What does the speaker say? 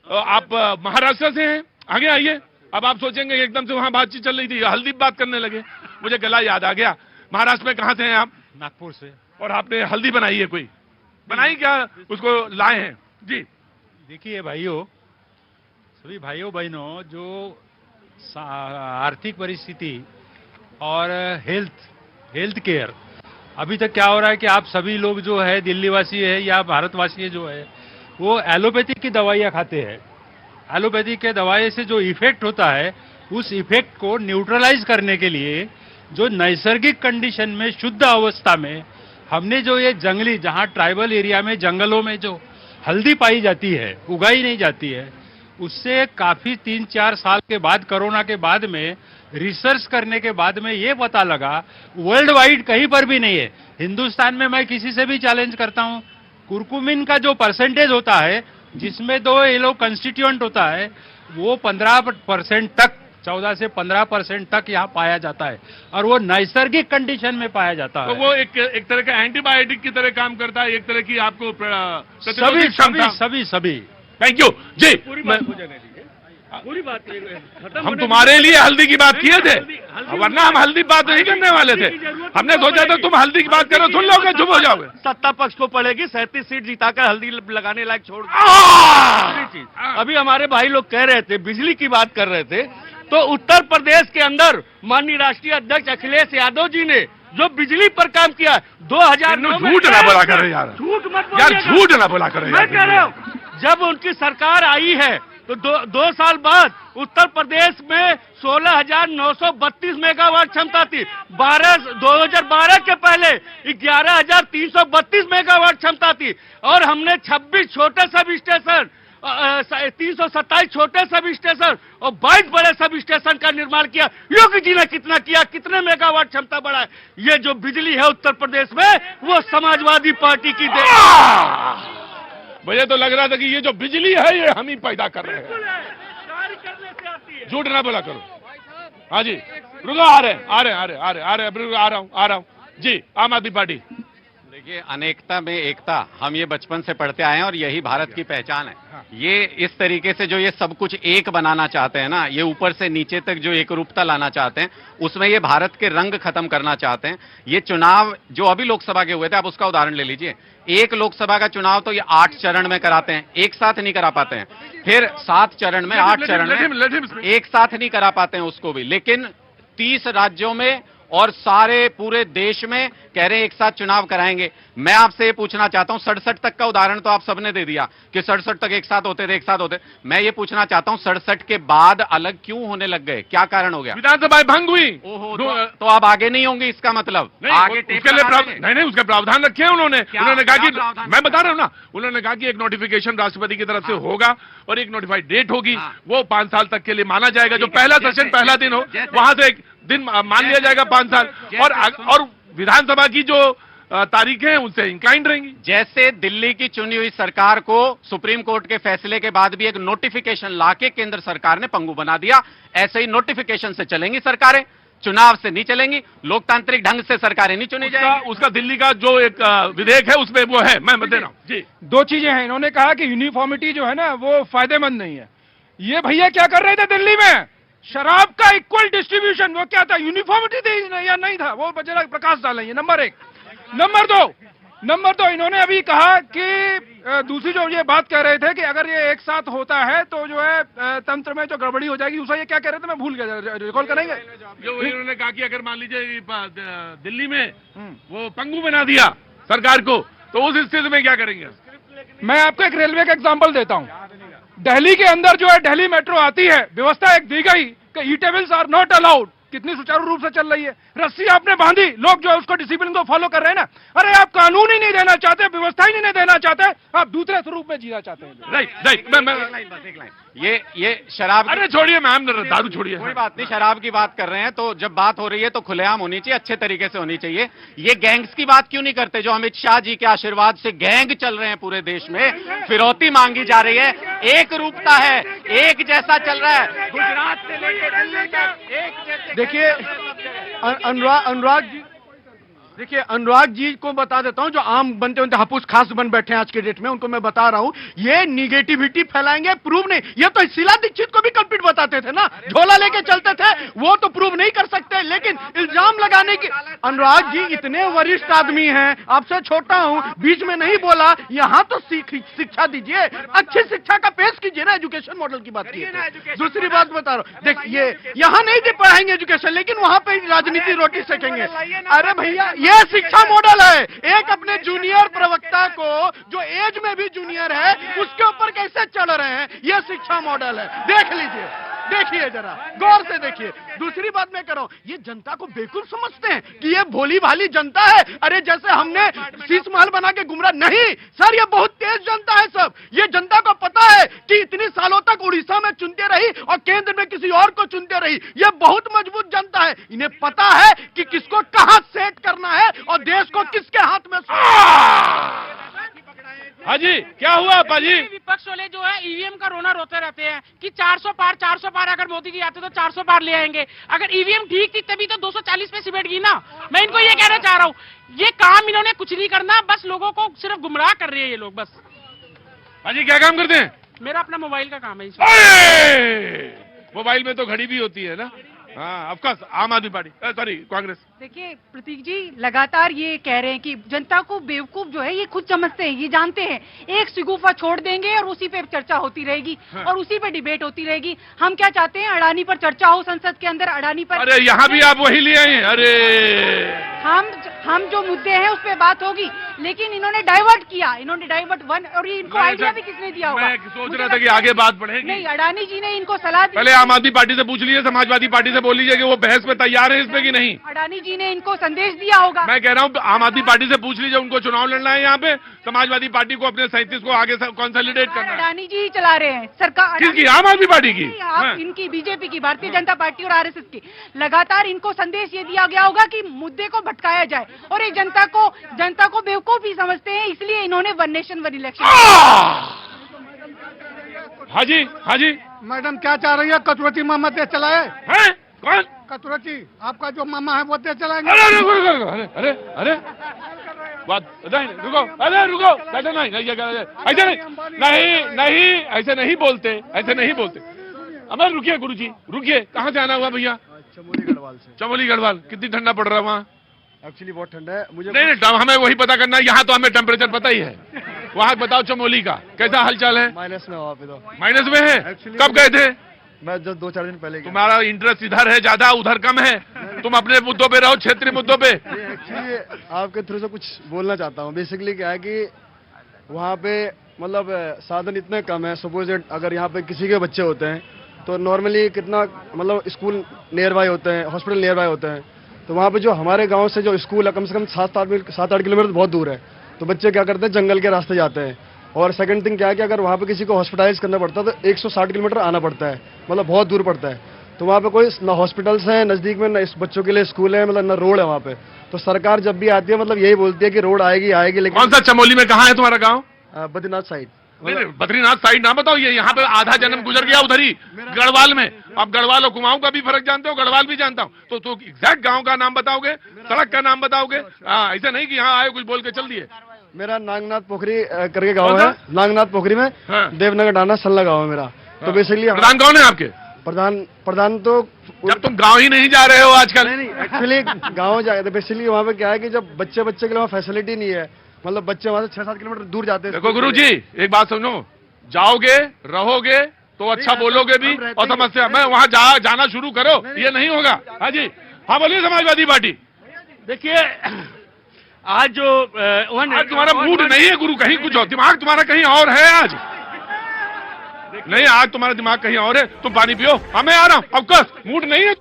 आप महाराष्ट्र से हैं, आगे आइए। अब आप सोचेंगे एकदम से वहां बातचीत चल रही थी, हल्दी बात करने लगे, मुझे गला याद आ गया। महाराष्ट्र में कहां से हैं आप? नागपुर से। और आपने हल्दी बनाई है, कोई बनाई क्या, उसको लाए हैं? जी देखिए भाइयों, सभी भाइयों बहनों, जो आर्थिक परिस्थिति और हेल्थ केयर, अभी तक क्या हो रहा है कि आप सभी लोग जो है, दिल्ली वासी है या भारतवासी जो है, वो एलोपैथिक की दवाइयाँ खाते हैं। एलोपैथिक के दवाई से जो इफेक्ट होता है, उस इफेक्ट को न्यूट्रलाइज करने के लिए जो नैसर्गिक कंडीशन में, शुद्ध अवस्था में, हमने जो ये जंगली, जहां ट्राइबल एरिया में, जंगलों में जो हल्दी पाई जाती है, उगाई नहीं जाती है, उससे काफी 3-4 साल के बाद, कोरोना के बाद में रिसर्च करने के बाद में ये पता लगा, वर्ल्ड वाइड कहीं पर भी नहीं है, हिंदुस्तान में मैं किसी से भी चैलेंज करता हूं, कुरकुमिन का जो परसेंटेज होता है, जिसमें दो ये लोग कंस्टिट्यूएंट होता है, वो 15% तक, 14 से 15% तक यहाँ पाया जाता है, और वो नैसर्गिक कंडीशन में पाया जाता है। तो वो एक तरह का एंटीबायोटिक की तरह काम करता है, एक तरह की आपको सभी। थैंक यू जी। पूरी बात हम तुम्हारे लिए हल्दी की बात किए थे, वरना हम हल्दी बात नहीं करने वाले थे। हमने सोचा था तुम हल्दी की बात करो, सुन लोगे, चुप हो जाओगे। सत्ता पक्ष को पड़ेगी 37 सीट जिताकर हल्दी लगाने लायक छोड़ चीज। अभी हमारे भाई लोग कह रहे थे, बिजली की बात कर रहे थे, तो उत्तर प्रदेश के अंदर माननीय राष्ट्रीय अध्यक्ष अखिलेश यादव जी ने जो बिजली पर काम किया, 2009 में झूठ ना बोला करो यार, झूठ मत यार, झूठ ना बोला करो मैं कह रहा हूँ, जब उनकी सरकार आई है तो 2 साल बाद उत्तर प्रदेश में 16,932 मेगावाट क्षमता थी। 2012 के पहले 11,332 मेगावाट क्षमता थी, और हमने 26 छोटे सब स्टेशन, 327 छोटे सब स्टेशन और 22 बड़े सब स्टेशन का निर्माण किया। योगी जी ने कितना किया, कितने मेगावाट क्षमता बढ़ाए? ये जो बिजली है उत्तर प्रदेश में, वो समाजवादी पार्टी की देन। मुझे तो लग रहा था कि ये जो बिजली है, ये हम ही पैदा कर रहे हैं। झूठ ना बोला करो। हाँ जी, रुको, आ रहे हैं जी। आम आदमी पार्टी, देखिए, अनेकता में एकता, हम ये बचपन से पढ़ते आए हैं और यही भारत की पहचान है। ये इस तरीके से जो ये सब कुछ एक बनाना चाहते हैं ना, ये ऊपर से नीचे तक जो एक रूपता लाना चाहते हैं, उसमें ये भारत के रंग खत्म करना चाहते हैं। ये चुनाव जो अभी लोकसभा के हुए थे, आप उसका उदाहरण ले लीजिए। एक लोकसभा का चुनाव तो ये 8 चरण में कराते हैं, एक साथ नहीं करा पाते हैं। फिर 7 चरण में, 8 चरण में एक साथ नहीं करा पाते हैं उसको भी। लेकिन 30 राज्यों में और सारे पूरे देश में कह रहे हैं एक साथ चुनाव कराएंगे। मैं आपसे ये पूछना चाहता हूं, 67 तक का उदाहरण तो आप सबने दे दिया कि 67 तक एक साथ होते थे। मैं ये पूछना चाहता हूं, 67 के बाद अलग क्यों होने लग गए? क्या कारण हो गया? विधानसभा भंग हुई। ओहो, तो अब आगे नहीं होंगे, इसका मतलब आगे उसके लिए नहीं, उसका प्रावधान रखे हैं उन्होंने कहा कि, मैं बता रहा हूं ना, उन्होंने कहा कि एक नोटिफिकेशन राष्ट्रपति की तरफ से होगा और एक नोटिफाइड डेट होगी, वो 5 साल तक के लिए माना जाएगा। जो पहला सेशन, पहला दिन हो, वहां से एक दिन मान लिया जाएगा 5 साल, और विधानसभा की जो तारीखें हैं उनसे इंक्लाइंड रहेंगी। जैसे दिल्ली की चुनी हुई सरकार को सुप्रीम कोर्ट के फैसले के बाद भी एक नोटिफिकेशन लाके केंद्र सरकार ने पंगु बना दिया, ऐसे ही नोटिफिकेशन से चलेंगी सरकारें, चुनाव से नहीं चलेंगी। लोकतांत्रिक ढंग से सरकारें नहीं चुनी जाएंगी। उसका दिल्ली का जो एक विधेयक है उसमें वो है, मैं दे रहा हूं जी। 2 चीजें हैं। इन्होंने कहा कि यूनिफॉर्मिटी जो है ना, वो फायदेमंद नहीं है। ये भैया क्या कर रहे थे दिल्ली में? शराब का इक्वल डिस्ट्रीब्यूशन, वो क्या था, यूनिफॉर्मिटी थी या नहीं था, वो जरा प्रकाश डालेंगे। नंबर 1। नंबर दो, इन्होंने अभी कहा कि दूसरी जो ये बात कह रहे थे कि अगर ये एक साथ होता है तो जो है तंत्र में जो गड़बड़ी हो जाएगी। दूसरा ये क्या कह रहे थे, मैं भूल गया, रिकॉल करेंगे? जो इन्होंने कहा कि अगर मान लीजिए दिल्ली में वो पंगु बना दिया सरकार को, तो उस स्थिति में क्या करेंगे? मैं आपको एक रेलवे का एग्जाम्पल देता हूँ। दिल्ली के अंदर जो है दिल्ली मेट्रो आती है, व्यवस्था एक दी गई कि ई टेबल्स आर नॉट अलाउड। कितनी सुचारू रूप से चल रही है, रस्सी आपने बांधी, लोग जो है उसको डिसिप्लिन को फॉलो कर रहे हैं ना। अरे आप कानून ही नहीं देना चाहते, व्यवस्था ही नहीं देना चाहते, आप दूसरे स्वरूप में जीना चाहते हैं। राइट। ये शराब, अरे छोड़िए मैम, दारू छोड़िए, कोई बात नहीं, शराब की बात कर रहे हैं तो जब बात हो रही है तो खुलेआम होनी चाहिए, अच्छे तरीके से होनी चाहिए। ये गैंग्स की बात क्यों नहीं करते? जो अमित शाह जी के आशीर्वाद से गैंग चल रहे हैं पूरे देश में, फिरौती मांगी जा रही है, एक रूपता है, एक जैसा चल रहा है, गुजरात से लेकर दिल्ली तक एक जैसे। देखिए अनुराग जी, देखिए अनुराग जी को बता देता हूं, जो आम बनते बनते हापुस खास बन बैठे हैं आज के डेट में, उनको मैं बता रहा हूं, ये निगेटिविटी फैलाएंगे, प्रूव नहीं। ये तो शीला दीक्षित को भी कल्पित बताते थे ना, झोला लेके चलते थे, वो तो प्रूव नहीं कर सकते, लेकिन इल्जाम लगाने की। अनुराग जी इतने वरिष्ठ आदमी हैं, आपसे छोटा हूं, बीच में नहीं बोला, यहां तो शिक्षा दीजिए, अच्छी शिक्षा का पेश कीजिए ना, एजुकेशन मॉडल की बात कीजिए। दूसरी बात बता रहा हूं, देखिए यहां नहीं पढ़ाएंगे एजुकेशन, लेकिन वहां पे राजनीति रोटी सेकेंगे। अरे भैया ये शिक्षा मॉडल है, एक अपने जूनियर प्रवक्ता को जो एज में भी जूनियर है उसके ऊपर कैसे चढ़ रहे हैं, ये शिक्षा मॉडल है। देख लीजिए, देखिए जरा गौर से देखिए। दूसरी बात मैं कह रहा हूं, ये जनता को बेवकूफ समझते हैं कि ये भोली भाली जनता है, अरे जैसे हमने शीश महल बना के गुमराह, नहीं सर, ये बहुत तेज जनता है सब। ये जनता को पता है कि इतनी सालों तक उड़ीसा में चुनते रही और केंद्र में किसी और को चुनते रही, ये बहुत मजबूत जनता है। इन्हें पता है कि किसको कहां सेट करना है और देश को किसके हाथ में। हाँ जी, क्या हुआ पाजी? विपक्ष वाले जो है ईवीएम का रोना रोते रहते हैं कि 400 पार अगर मोदी जी आते तो 400 पार ले आएंगे। अगर ईवीएम ठीक थी तभी तो 240 पे सिमट गई ना। मैं इनको ये कहना चाह रहा हूँ, ये काम इन्होंने कुछ नहीं करना, बस लोगों को सिर्फ गुमराह कर रहे हैं ये लोग। बस पाजी क्या काम करते हैं? मेरा अपना मोबाइल का काम है। मोबाइल में तो घड़ी भी होती है ना। हाँ, ऑफ कोर्स आम आदमी पार्टी, सॉरी कांग्रेस। देखिए प्रतीक जी लगातार ये कह रहे हैं कि जनता को बेवकूफ जो है ये खुद समझते हैं, ये जानते हैं एक सिगुफा छोड़ देंगे और उसी पे चर्चा होती रहेगी। हाँ। और उसी पे डिबेट होती रहेगी। हम क्या चाहते हैं, अडानी पर चर्चा हो संसद के अंदर, अडानी पर। अरे यहाँ भी आप वही ले आए। अरे हम जो मुद्दे हैं उस पर बात होगी, लेकिन इन्होंने डाइवर्ट किया, इन्होंने डाइवर्ट वन। और ये इनको आइडिया भी किसने दिया होगा? मैं सोच रहा था कि आगे बात बढ़ेगी। नहीं, अडानी जी ने इनको सलाह दी। पहले आम आदमी पार्टी से पूछ लीजिए, समाजवादी पार्टी से बोल लीजिए कि वो बहस में तैयार है इसमें कि नहीं। अडानी जी ने इनको संदेश दिया होगा। मैं कह रहा हूँ आम आदमी पार्टी से पूछ लीजिए, उनको चुनाव लड़ना है यहाँ पे, समाजवादी पार्टी को अपने 37 को आगे कंसोलिडेट करना है। अडानी जी चला रहे हैं सरकार। किसकी? आम आदमी पार्टी की? आप इनकी बीजेपी की, भारतीय जनता पार्टी और आरएसएस की। लगातार इनको संदेश ये दिया गया होगा कि मुद्दे को भटकाया जाए, और ये जनता को बेवकूफ ही समझते हैं, इसलिए इन्होंने वन नेशन वन इलेक्शन। हाँ जी, हाँ जी। मैडम क्या चाह रही है, कचुरती मामा देश चलाए? हैं? कौन? कचुरती आपका जो मामा है वो देश चलाएंगे? अरे अरे अरे बात नहीं, रुको, अरे रुको, ऐसे नहीं, ऐसे नहीं, नहीं ऐसे नहीं बोलते, ऐसे नहीं बोलते। अमर रुकिए गुरुजी, रुकिए। कहाँ से आना हुआ भैया? चमोली गढ़वाल से। चमोली गढ़वाल। कितनी ठंडा पड़ रहा है वहाँ? एक्चुअली बहुत ठंडा है मुझे। नहीं, हमें वही पता करना है। यहाँ तो हमें टेम्परेचर पता ही है, वहाँ बताओ चमोली का कैसा हालचाल है? माइनस में वहाँ पे तो। माइनस में है? कब गए थे? मैं जब 2-4 दिन पहले। तुम्हारा इंटरेस्ट इधर है ज्यादा, उधर कम है। तुम अपने मुद्दों पे रहो, क्षेत्रीय मुद्दों पे। एक्चुअली आपके थ्रू से कुछ बोलना चाहता हूँ। बेसिकली क्या है कि वहाँ पे मतलब साधन इतने कम है। सपोज अगर यहाँ पे किसी के बच्चे होते हैं तो नॉर्मली कितना मतलब स्कूल नियर बाय होते हैं, हॉस्पिटल नियर बाय होते हैं, तो वहाँ पे जो हमारे गांव से जो स्कूल है कम से कम 7-8 किलोमीटर बहुत दूर है। तो बच्चे क्या करते हैं, जंगल के रास्ते जाते हैं। और सेकंड थिंग क्या है कि अगर वहाँ पे किसी को हॉस्पिटलाइज करना पड़ता है तो 160 किलोमीटर आना पड़ता है, मतलब बहुत दूर पड़ता है। तो वहाँ पे कोई ना हॉस्पिटल्स हैं नज़दीक में, ना इस बच्चों के लिए स्कूल है, मतलब ना रोड है वहाँ पे। तो सरकार जब भी आती है मतलब यही बोलती है कि रोड आएगी आएगी, लेकिन। कौन सा चमोली में कहाँ है तुम्हारा गाँव? बद्रीनाथ साइड। नहीं, बद्रीनाथ साइड ना बताओ, ये यहाँ पे आधा जन्म गुजर गया उधर ही गढ़वाल में। आप गढ़वाल और कुमाऊं का भी फर्क जानते हो, गढ़वाल भी जानता हूँ। तो एग्जैक्ट गांव का नाम बताओगे, सड़क का नाम बताओगे? हाँ, ऐसा नहीं कि यहाँ आए कुछ बोल के चल दिए। मेरा नागनाथ पोखरी करके गांव है, नागनाथ पोखरी में। हाँ। देवनगर डाना सल्ला गांव है मेरा। हाँ। तो बेसिकली प्रधान कौन है आपके? प्रधान तो जब तुम गांव ही नहीं जा रहे हो आजकल। नहीं, एक्चुअली गाँव जाए तो बेसिकली वहाँ पे क्या है कि जब बच्चे के लिए वहाँ फैसिलिटी नहीं है, मतलब बच्चे वहाँ से 6-7 किलोमीटर दूर जाते हैं। देखो गुरुजी, एक बात समझो, जाओगे रहोगे तो अच्छा बोलोगे भी और समस्या। मैं वहाँ जाना शुरू करो, ये नहीं होगा। हाँ जी, हाँ बोलिए समाजवादी पार्टी। देखिए आज जो आज तुम्हारा मूड नहीं है गुरु, कहीं कुछ और, दिमाग तुम्हारा कहीं और है आज। नहीं, आज तुम्हारा दिमाग कहीं और है। तुम पानी पियो, हाँ मैं आ रहा हूँ। ऑफकोर्स मूड नहीं है।